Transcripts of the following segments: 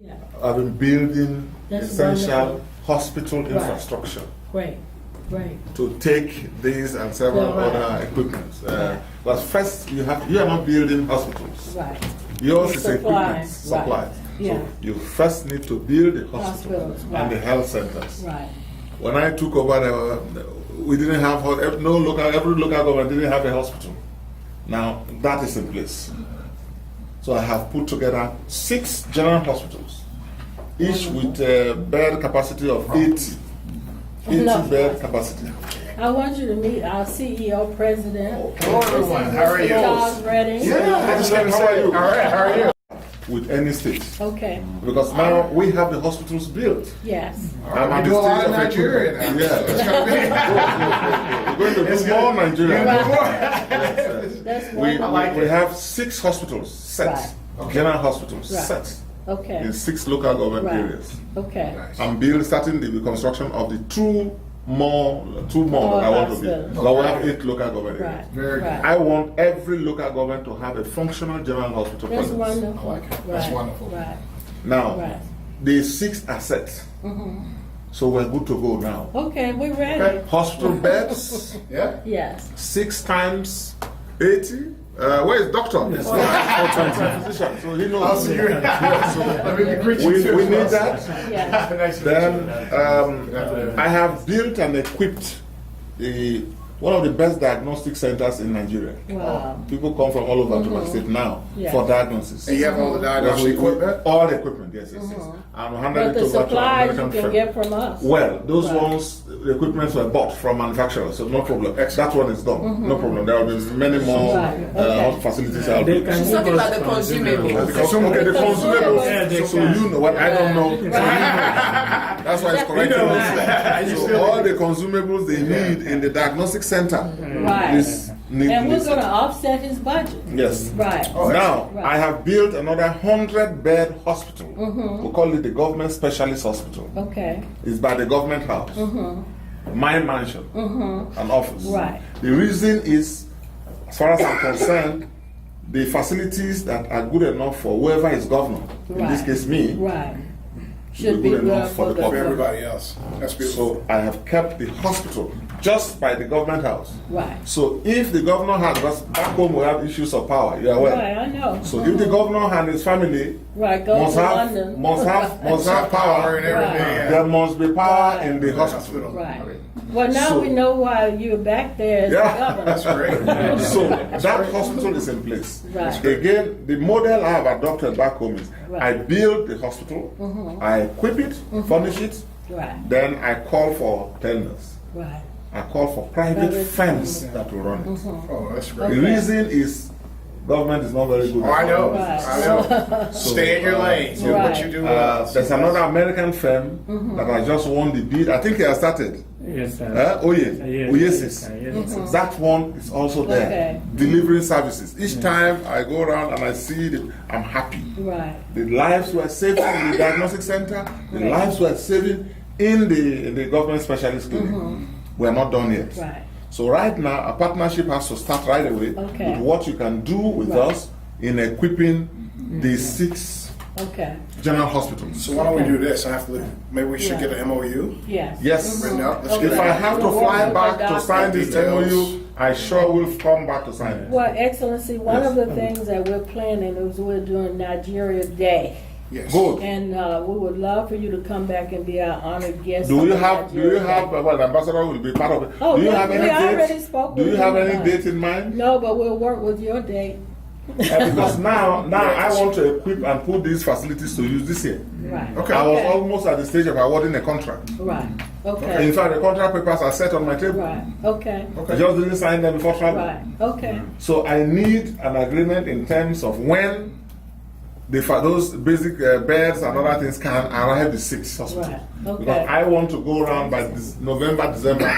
Yeah. I've been building That's essential wonderful. hospital Right. infrastructure Great, great. to take these and several Yeah, right. other equipment. Right. But first, you are not building hospitals. Right. Yours is Supply, equipment, right. supplies. Yeah. So you first need to build the hospitals Hospitals, and the right. health centers. Right. When I took over, we didn't have every local government didn't have a hospital. Now that is in place. So I have put together 6 general hospitals, each with a bed capacity of 80 No. bed capacity. I want you to meet our CEO, President. Hello, everyone. How are you? Charles Redding. I just came to How are say, you? all right, how are you? With any state. Okay, Because now we have the hospitals built. yes. I'm We do a lot in of Nigeria equipment. now. Yeah. It's gonna be- We're going to do more Nigeria. That's We, wonderful. like we it. have 6 hospitals set, Right. general hospitals Right. set Okay, in 6 local government Right. areas. okay. I'm starting the construction of the two more More that I want to hospitals. build. But we have 8 local government Right, areas. Very good. right. I want every local government to have a functional general hospital That's presence. wonderful. I like it. That's Right, wonderful. Right, Now, right. the 6 are set. So we're good to go now. Okay, we're ready. Okay. Hospital beds, Yeah? Yes. 6 times 80. Where is doctor? Yes. Physician. So he knows. I'll see you. Let me greet you too. We need that. Yes. Nice to meet you. Then I have built and equipped one of the best diagnostic centers in Nigeria. Wow. People come from all over to my state now Yeah. for diagnosis. And you have all the diagnostic equipment? All the equipment, yes, yes, yes. I'm handing But it the over to an supplies you American can firm. get from us. Well, those Right. ones, the equipment were bought from manufacturers, so no problem. Excellent. That one is done. No problem. There will be many more Right. Okay. facilities out there. She's talking about the consumables. The consumables. Yeah, So you know what I don't know. So you know. That's why it's correcting me. So all the consumables they need in the diagnostic center Right. is need. And we're is- gonna offset his budget. Yes. Right. Now, Right. I have built another 100-bed hospital. We call it the Government Specialist Hospital. Okay, It's by the government house, my mansion, an office. Right. The reason is, as far as I'm concerned, the facilities that are good enough for whoever is governor, in this Right. case me, right. Should Should be be good good enough for for the For public. everybody else. That's beautiful. So I have kept the hospital just by the government house. Right. So if the governor has, because back home we have issues of power, you are aware. Right, I know. So if the governor and his family Right, go must to have London. must have Power and power, everything. there must be power in the hospital. Right. Well, now So- we know why you're back there as Yeah. the governor. That's great. So that hospital is in place. Right. Again, the model I have adopted back home is Right. I build the hospital, I equip it, furnish it, Right, then I call for tenders. right. I call for private Private firms that will run it. Oh, that's The great. Okay. reason is government is not very good Oh, I at know. running Right. business. I know. Stay in your lane. Do what you do well. There's another American firm that I just won the bid. I think he has started. Yes, sir. Oasis. Yes, That one is also there, Okay. delivering services. Each time I go around and I see it, I'm happy. Right, The lives were saved in the diagnostic center, the lives were saving in the government specialist clinic. We're not done yet. right. So right now, a partnership has to start right away Okay. with what you can do with Right. us in equipping the 6 Okay, general hospitals. So why don't we do this? Maybe we should get an MOU yes. Yes. written up. Let's Okay. get If it. I have to We'll fly work back with to the sign this details. MOU, I sure will come back to sign it. Well, Excellency, one Yes. of the things that we're planning is we're doing Nigeria Day. Yes. Good. And we would love for you to come back and be our honored guest. Do on you the have? Nigeria Day. Well, the ambassador will be part of it. Oh, do you yeah, have we any already date? spoke Do with you have him any about date in mind? No, but we'll work with your date. Because now I want to equip and put these facilities to use this year. Right. Okay. I was Okay. almost at the stage of awarding a contract. Right, In okay, fact, the contract papers are set on my table. right, okay, I just didn't sign them before travel. right, okay, So I need an agreement in terms of when those basic beds and other things can arrive the 6th hospital. right, okay. Because I want to go around by November, December,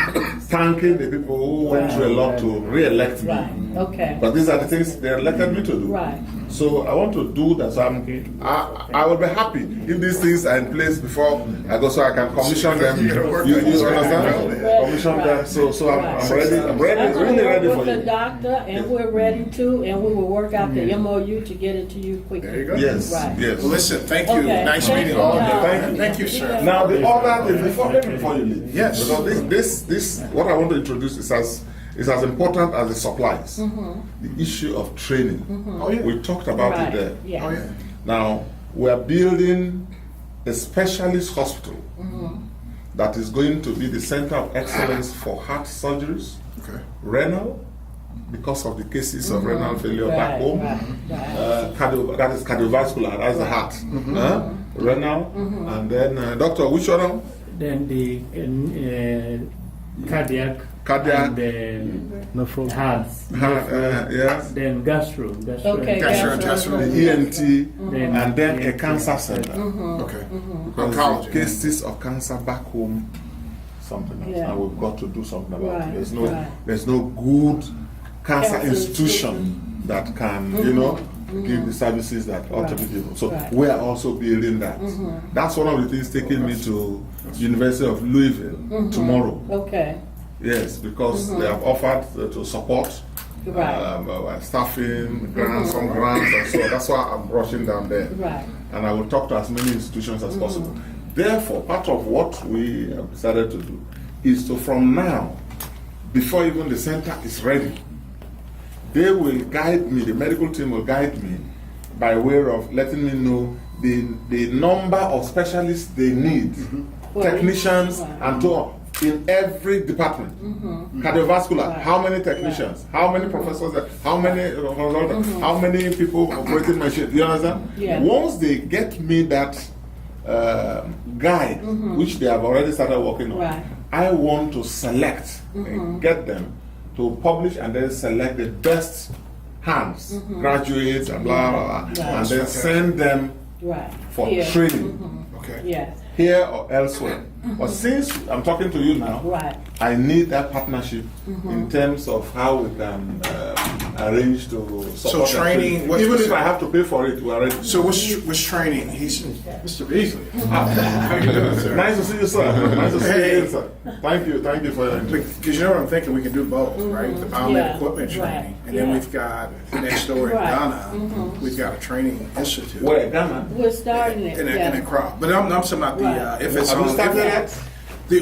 thanking the people who went through a lot to re-elect me. Right, Okay. But these are the things they elected me to do. Right. So I want to do that. So I will be happy if these things are in place before I go, so I can commission them. You understand? Commission them. So I'm ready. I'm ready. I'm gonna Really work ready with for the you. doctor, and we're ready to, and we will work out the MOU to get it to you quickly. There you go. Yes. Right. Yes. Well, listen, thank you. Okay. Nice Thank meeting you. all of you. Thank you. Thank you, sir. Now the other thing before you leave. Yes. Because this what I want to introduce is as important as the supplies. The issue of training. Oh, yeah. We talked about Right. it there. Yeah. Oh, yeah. Now we are building a specialist hospital that is going to be the center of excellence for heart surgeries, Okay. renal, because of the cases of renal failure back home. That is cardiovascular, that's the heart. Renal, and then doctor, which one? Then the cardiac, Cardiac. and the heart, Yes. then gastro, Okay. Gastrointestinal. The ENT, then and then a ENT. cancer center. Okay. Because the Oncology. cases of cancer back home, something else, Yeah. and we've got to do something about Right, it. right. There's no good cancer Cancer institution that can, give the services that ought to be given. So Right. we are also building that. That's one of the things taking me to University of Louisville tomorrow. Okay. Yes, because they have offered to support Right. staffing, grants, some grants, and so that's why I'm rushing down there. Right. And I will talk to as many institutions as possible. Therefore, part of what we have decided to do is to, from now, before even the center is ready, they will guide me, the medical team will guide me by way of letting me know the number of specialists they need, technicians, and so on, in every department. Cardiovascular, how many technicians, how many professors, how many consultants, how many people operating machines, you understand? Yeah. Once they get me that guide, which they have already started working on, Right. I want to select and get them to publish and then select the best hands, graduates and blah, blah, blah, and then send them Right. for Here. training Okay. Yes. here or elsewhere. But since I'm talking to you now, Right. I need that partnership in terms of how we can arrange to support that training, what's even the- if I have to pay for it, we're ready. So what's training? He's Mr. Beasley. How you doing, sir? Nice to see you, sir. Nice to see Hey. you, sir. Thank you for your interest. Because you know what I'm thinking, we can do both, right? The biomed Yeah. equipment Right. training, and then Yeah. we've got next door in Right. Ghana, we've got a training institute. Where, Ghana? We're starting it. In yeah. a crop, but I'm talking about the Right. if it's Have you on. started if- yet?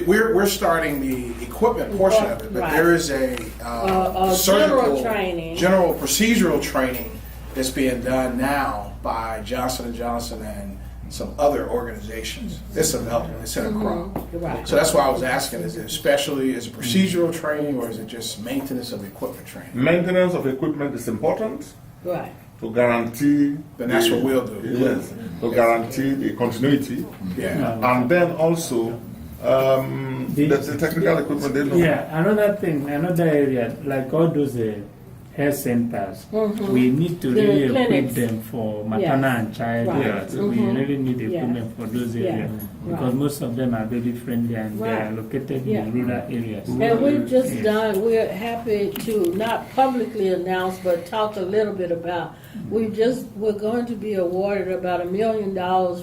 We're starting the equipment portion of it, but Right. there is a surgical general procedural training that's being done now by Johnson & Johnson and some other organizations. It's available. It's in a crop. Right. So that's why I was asking: is it procedural training, or is it just maintenance of equipment training? Maintenance of equipment is important Right. to guarantee. Then that's what we'll do. Yes, to guarantee the continuity. Yeah. And then also, the technical equipment they know. Yeah, another thing, another area, like all those health centers, we need to The really clinics. equip them for maternal and child Right. health. We really need Yeah. equipment for those Yeah. areas because Right. most of them are very friendly and they are Right. located Yeah. in rural areas. And we've just Yes. done, we're happy to not publicly announce, but talk a little bit about, we're going to be awarded about $1 million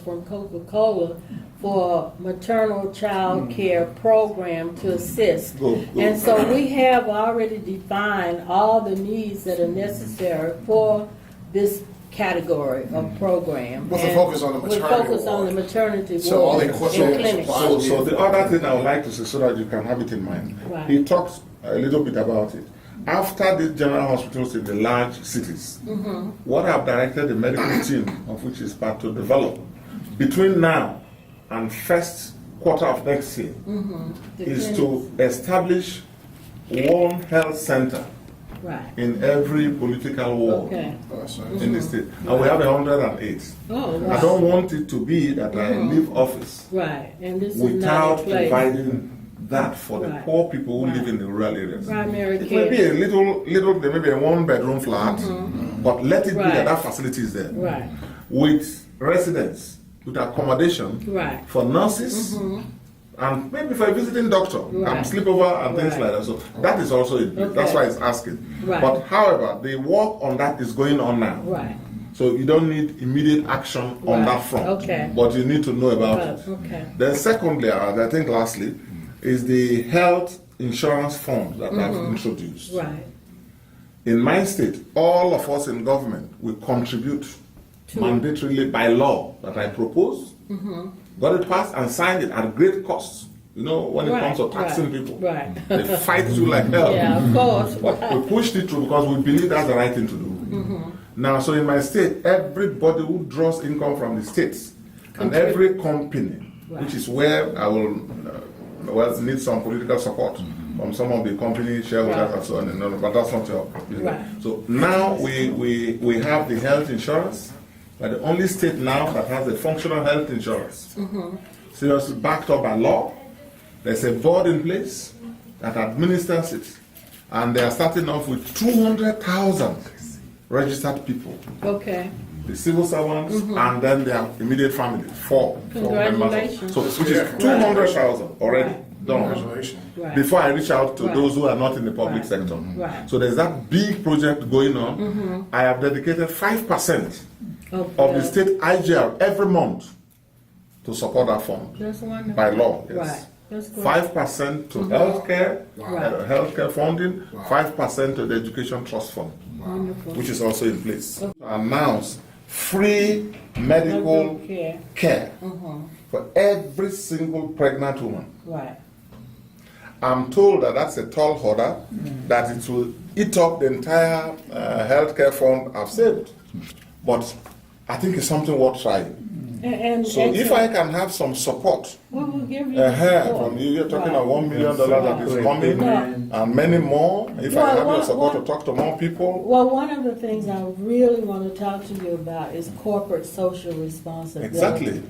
from Coca-Cola for maternal child care program to assist. Go. And so we have already defined all the needs that are necessary for this category of program. With a And focus on the with maternity focus on the ward. maternity So all the ward equipment and and clinics. supplies. So the other thing I would like to say so that you can have it in mind. Right. He talks a little bit about it. After the general hospitals in the large cities, what I've directed the medical team, of which is part, to develop between now and first quarter of next year The is clinics. to establish one health center Right. in every political ward Okay. in the state. And we have 108. Oh, I right. don't want it to be that I leave office Right. And this is not without a place. providing that for the Right. poor people who Right. live in the rural areas. Primary It may be care. a little, there may be a one-bedroom flat, but let it be Right. that facility is there. Right. With residents, with accommodation Right. for nurses, and maybe for a visiting doctor, Right. and sleepover and things Right. like that. So that is also in place. That's Okay. why it's asking. Right. But however, the work on that is going on now. Right. So you don't need immediate action on Right. that front. Okay. But you need to know about Right. it. Okay. Then secondly, and I think lastly, is the health insurance fund that I've introduced. Right. In my state, all of us in government will contribute mandatorily by law that I proposed, got it passed and signed it at great cost. You know, when it Right, comes to taxing right, people, right. they fight you like hell. Yeah, of course. But we pushed it through because we believe that's the right thing to do. Now, so in my state, everybody who draws income from the states and every company, which is where I will need some political support from some of the company shareholders Right. and so on and on, but that's not your business. Right. So now we have the health insurance. We're the only state now that has a functional health insurance. Seriously backed up by law. There's a board in place that administers it. And they are starting off with 200,000 registered people. Okay. The civil servants and then their immediate family. Four members. Congratulations. So, which is 200,000 already done. Congratulations. Right. Before I reach out to Right. those who are not in the public Right. sector. Right. So there's that big project going on. I have dedicated 5% of the state IGR every month to support that fund That's wonderful. by law. Yes. Right. That's great. 5% to healthcare, Right. healthcare funding, 5% to the education trust fund, Wonderful. which is also in place. Announce free medical care. care for every single pregnant woman. Right. I'm told that that's a tall order, that it will eat up the entire healthcare fund I've saved. But I think it's something worth trying. And So if I can have some support we will give you the support. from you, you're talking Right. about $1 million that is Right. coming, Right. and many more. If I Well, have your what- support what- to talk to more people, Well, one of the things I really want to talk to you about is corporate social responsibility. exactly.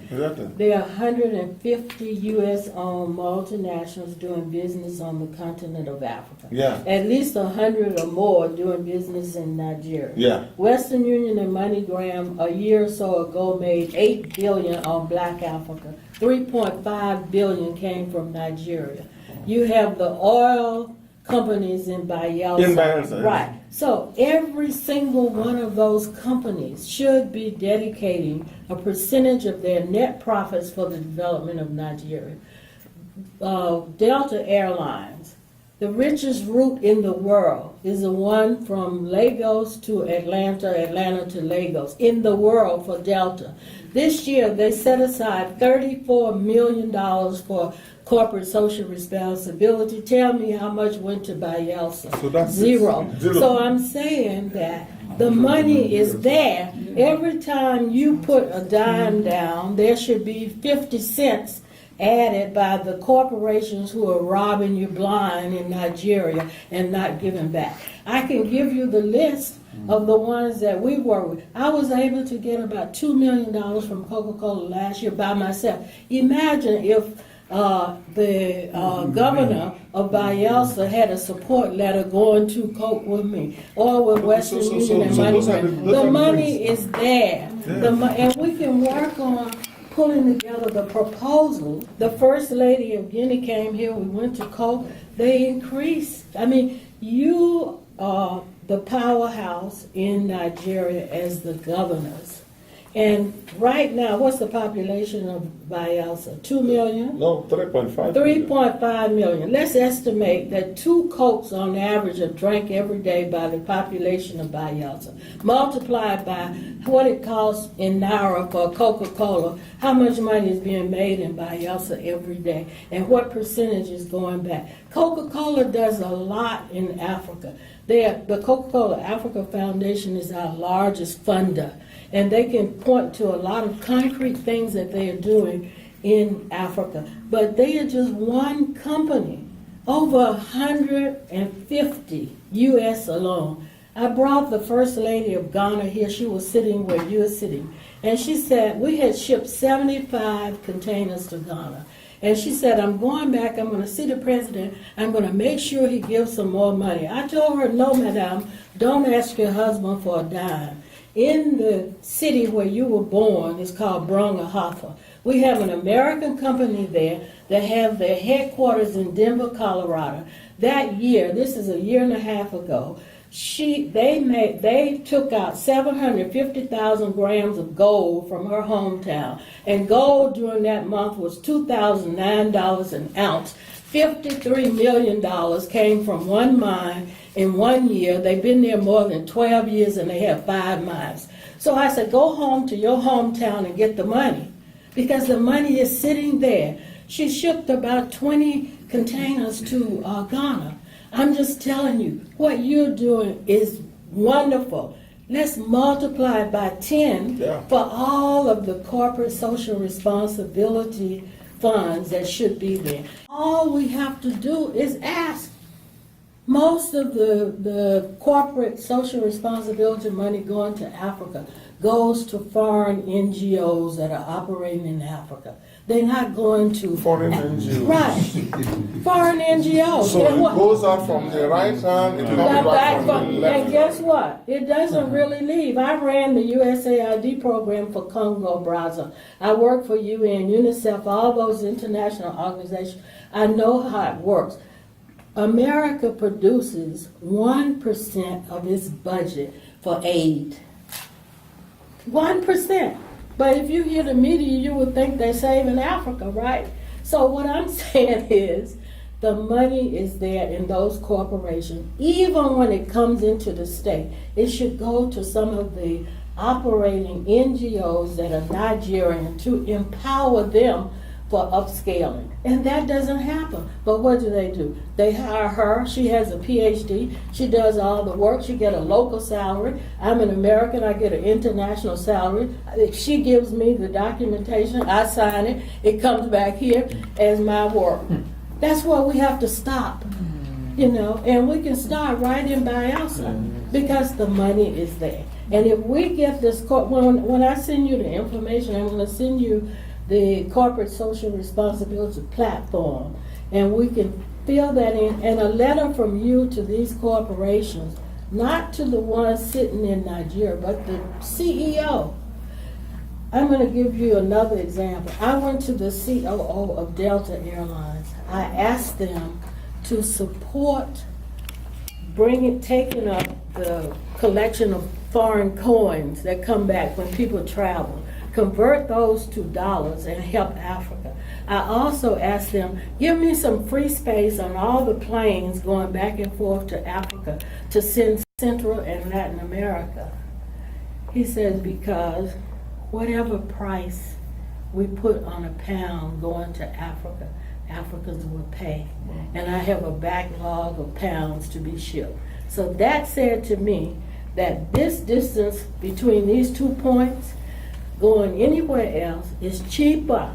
There are 150 U.S.-owned multinationals doing business on the continent of Africa. Yeah. At least 100 or more doing business in Nigeria. Yeah. Western Union and MoneyGram a year or so ago made $8 billion on Black Africa. 3.5 billion came from Nigeria. You have the oil companies in Bayelsa. In Bayelsa, yeah. Right. So every single one of those companies should be dedicating a percentage of their net profits for the development of Nigeria. Delta Airlines, the richest route in the world is the one from Lagos to Atlanta, Atlanta to Lagos, in the world for Delta. This year, they set aside $34 million for corporate social responsibility. Tell me how much went to Bayelsa. So that's Zero. zero. So I'm saying that the money is there. Every time you put a dime down, there should be 50 cents added by the corporations who are robbing you blind in Nigeria and not giving back. I can give you the list of the ones that we work with. I was able to get about $2 million from Coca-Cola last year by myself. Imagine if the governor of Bayelsa had a support letter going to Coke with me, or with Western Union and those are MoneyGram. the The money things. is there. And we can work on pulling together the proposal. The First Lady of Guinea came here, we went to Coke, they increased. I mean, you are the powerhouse in Nigeria as the governors. And right now, what's the population of Bayelsa? 2 million? No, 3.5. 3.5 million. Let's estimate that 2 Cokes on average are drank every day by the population of Bayelsa. Multiplied by what it costs in Naira for Coca-Cola, how much money is being made in Bayelsa every day, and what percentage is going back. Coca-Cola does a lot in Africa. The Coca-Cola Africa Foundation is our largest funder, and they can point to a lot of concrete things that they are doing in Africa. But they are just one company, over 150 U.S. alone. I brought the First Lady of Ghana here. She was sitting where you're sitting. And she said, we had shipped 75 containers to Ghana. And she said, I'm going back, I'm going to see the president, I'm going to make sure he gives some more money. I told her, no, madam, don't ask your husband for a dime. in the city where you were born is called Brungerhofer. We have an American company there that have their headquarters in Denver, Colorado. That year, this is a year and a half ago, they took out 750,000 grams of gold from her hometown, and gold during that month was $2,009 an ounce. $53 million came from one mine in 1 year. They've been there more than 12 years and they have 5 mines. So I said, go home to your hometown and get the money, because the money is sitting there. She shipped about 20 containers to Ghana. I'm just telling you, what you're doing is wonderful. Let's multiply it by 10 for all of the corporate social responsibility funds that should be there. All we have to do is ask. Most of the corporate social responsibility money going to Africa goes to foreign NGOs that are operating in Africa. They're not going to Foreign NGOs. Right. Foreign NGOs. So it goes out from the right hand, it comes back from the left. And guess what? It doesn't really leave. I ran the USAID program for Congo Brazza. I work for UN, UNICEF, all those international organizations. I know how it works. America produces 1% of its budget for aid. 1%. But if you hear the media, you would think they're saving Africa, right? So what I'm saying is, the money is there in those corporations. Even when it comes into the state, it should go to some of the operating NGOs that are Nigerian to empower them for upscaling. And that doesn't happen. But what do? They hire her. She has a PhD. She does all the work. She get a local salary. I'm an American. I get an international salary. She gives me the documentation. I sign it. It comes back here as my work. That's what we have to stop. And we can start right in Bayelsa because the money is there. And if we get this, when I send you the information, I'm going to send you the corporate social responsibility platform, and we can fill that in, and a letter from you to these corporations, not to the ones sitting in Nigeria, but the CEO. I'm going to give you another example. I went to the COO of Delta Airlines. I asked them to support taking up the collection of foreign coins that come back when people travel. Convert those to dollars and help Africa. I also asked them, give me some free space on all the planes going back and forth to Africa to send Central and Latin America. He says, because whatever price we put on a pound going to Africa, Africans will pay. And I have a backlog of pounds to be shipped. So that said to me that this distance between these 2 points, going anywhere else, is cheaper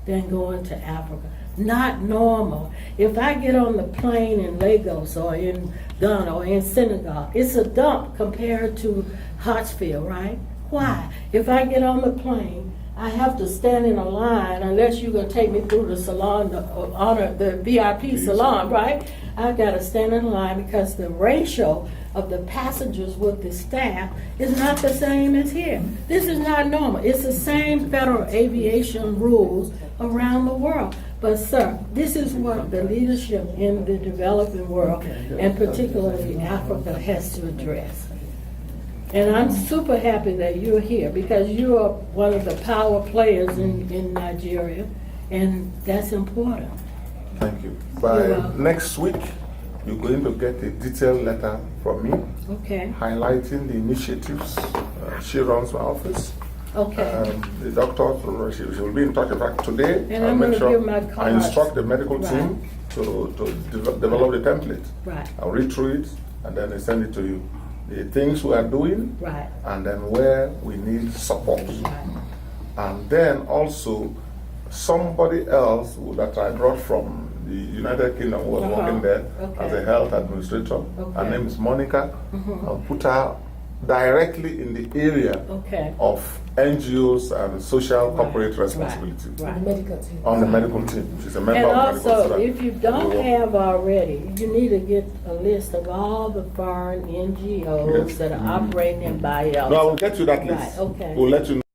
than going to Africa. Not normal. If I get on the plane in Lagos or in Ghana or in Senegal, it's a dump compared to Hartsfield, right? Why? If I get on the plane, I have to stand in a line unless you're going to take me through the salon, the VIP salon, right? I've got to stand in line because the ratio of the passengers with the staff is not the same as here. This is not normal. It's the same federal aviation rules around the world. But sir, this is what the leadership in the developing world, and particularly Africa, has to address. And I'm super happy that you're here because you are one of the power players in Nigeria, and that's important. Thank you. By next week, you're going to get a detailed letter from me, highlighting the initiatives she runs my office. The doctor, she will be in touch. In fact, today, and I'm going to give my cards. I instruct the medical team to develop the template. Right. I'll read through it, and then I send it to you. The things we are doing, and then where we need support. And then also, somebody else that I brought from the United Kingdom who was working there as a health administrator. Her name is Monica. I'll put her directly in the area of NGOs and social corporate responsibility Right. Medical team. on the medical team. She's a member And of the medical also, staff. if you don't have already, you need to get a list of all the foreign NGOs Yes. that are operating in Bayelsa. No, I will get you that list. Right, okay. We'll let you know.